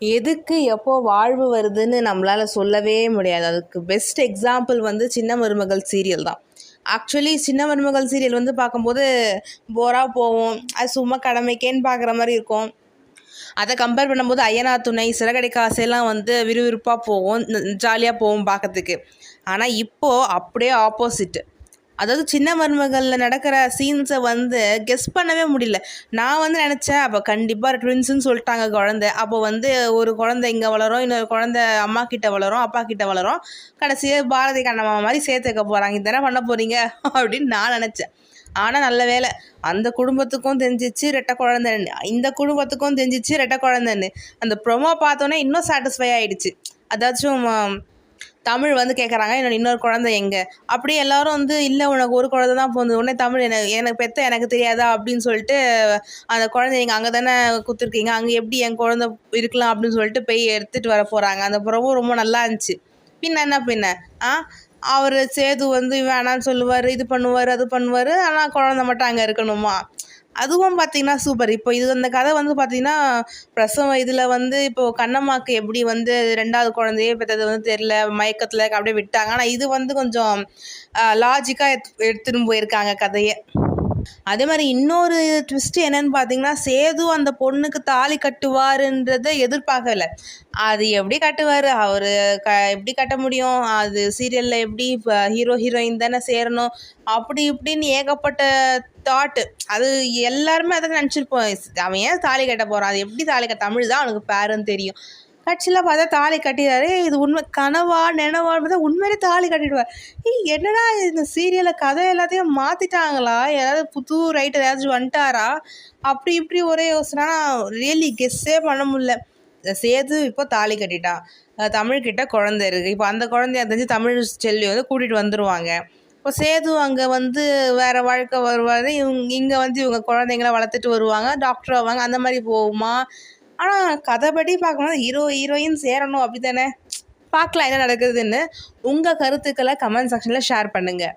எதுக்கு எப்போ வாழ்வு வருதுன்னு நம்மளால் சொல்லவே முடியாது. அதுக்கு பெஸ்ட் எக்ஸாம்பிள் வந்து சின்ன மருமகள் சீரியல் தான். ஆக்சுவலி சின்ன மருமகள் சீரியல் வந்து பார்க்கும்போது போராக போகும், அது சும்மா கடமைக்கேன்னு பார்க்குற மாதிரி இருக்கும். அதை கம்பேர் பண்ணும்போது ஐயனார் துணை, சிறகடிக்க ஆசையெல்லாம் வந்து விறுவிறுப்பாக போகும், ஜாலியாக போகும் பார்க்கறதுக்கு. ஆனால் இப்போது அப்படியே ஆப்போசிட்டு. அதாவது சின்ன மருமகளில் நடக்கிற சீன்ஸை வந்து கெஸ் பண்ணவே முடியல. நான் வந்து நினச்சேன், அப்போ கண்டிப்பாக ட்வின்ஸுன்னு சொல்லிட்டாங்க குழந்தை. அப்போ வந்து ஒரு குழந்தை இங்கே வளரும், இன்னொரு குழந்தை அம்மா கிட்ட வளரும், அப்பா கிட்ட வளரும், கடைசியாக பாரதி கண்ணம்மா மாதிரி சேர்த்து வைக்க போகிறாங்க, இதென்ன பண்ண போகிறீங்க அப்படின்னு நான் நினச்சேன். ஆனால் நல்ல வேலை, அந்த குடும்பத்துக்கும் தெரிஞ்சிச்சு ரெட்டை குழந்தைன்னு, இந்த குடும்பத்துக்கும் தெரிஞ்சிச்சு ரெட்டை குழந்தைன்னு. அந்த ப்ரொமோ பார்த்தோன்னே இன்னும் சாட்டிஸ்ஃபை ஆகிடுச்சு. அதாச்சும் தமிழ் வந்து கேட்குறாங்க, இன்னொரு குழந்தை எங்கே, அப்படியே எல்லோரும் வந்து இல்லை உனக்கு ஒரு குழந்தை தான் போகுது, உடனே தமிழ் எனக்கு பெற்ற எனக்கு தெரியாதா அப்படின்னு சொல்லிட்டு அந்த குழந்தை நீங்கள் அங்கே தானே கொடுத்துருக்கீங்க, அங்கே எப்படி என் குழந்தை இருக்கலாம் அப்படின்னு சொல்லிட்டு போய் எடுத்துகிட்டு வர போகிறாங்க. அந்த ப்ரொமோ ரொம்ப நல்லா இருந்துச்சு. பின்ன அவர் சேது வந்து வேணான்னு சொல்லுவார், இது பண்ணுவார் அது பண்ணுவார், ஆனால் குழந்தை மட்டும் அங்கே இருக்கணுமா, அதுவும் பார்த்திங்கன்னா சூப்பர். இப்போ இது அந்த கதை வந்து பார்த்திங்கன்னா பிரசவம் இதில் வந்து இப்போது கண்ணம்மாவுக்கு எப்படி வந்து 2வது குழந்தையே பெற்றது வந்து தெரில, மயக்கத்தில் அப்படியே விட்டாங்க. ஆனால் இது வந்து கொஞ்சம் லாஜிக்காக எடுத்துகிட்டு போயிருக்காங்க கதையை. அதே மாதிரி இன்னொரு ட்விஸ்ட்டு என்னென்னு பார்த்தீங்கன்னா, சேது அந்த பொண்ணுக்கு தாலி கட்டுவாருன்றதை எதிர்பார்க்கல. அது எப்படி கட்டுவார் அவர், எப்படி கட்ட முடியும், அது சீரியலில் எப்படி ஹீரோ ஹீரோயின் தானே சேரணும், அப்படி இப்படின்னு ஏகப்பட்ட தாட்டு. அது எல்லாருமே அதை நினச்சிருப்போம், அவன் ஏன் தாலி கட்ட போகிறான், அது எப்படி தாலி கட்ட, தமிழ் தான் அவனுக்கு பேருன்னு தெரியும். கட்சியில் பார்த்தா தாலி கட்டிடுறாரு. இது உண்மை கனவா நினவான்னு தான் உண்மையிலே தாலி கட்டிடுவார். என்னடா இந்த சீரியலில் கதை எல்லாத்தையும் மாற்றிட்டாங்களா, ஏதாவது புது ரைட்டர் ஏதாச்சும் வந்துட்டாரா, அப்படி இப்படி ஒரே யோசனைனா ரியலி கெஸ்ஸே பண்ண முடியல. சேது இப்போ தாலி கட்டிட்டான், தமிழ்கிட்ட குழந்தை இருக்குது. இப்போ அந்த குழந்தைய தெரிஞ்சு தமிழ் செல்வி வந்து கூட்டிகிட்டு வந்துடுவாங்க. இப்போ சேது அங்கே வந்து வேறு வாழ்க்கை வருவார், இங்கே வந்து இவங்க குழந்தைங்கள வளர்த்துட்டு வருவாங்க, டாக்டர் ஆவாங்க, அந்த மாதிரி போகுமா. ஆனால் கதைப்படி பார்க்கும்போது ஹீரோ ஹீரோயின் சேரணும் அப்படி தானே. பார்க்கலாம் என்ன நடக்குதுன்னு. உங்கள் கருத்துக்களை கமெண்ட் செக்ஷனில் ஷேர் பண்ணுங்கள்.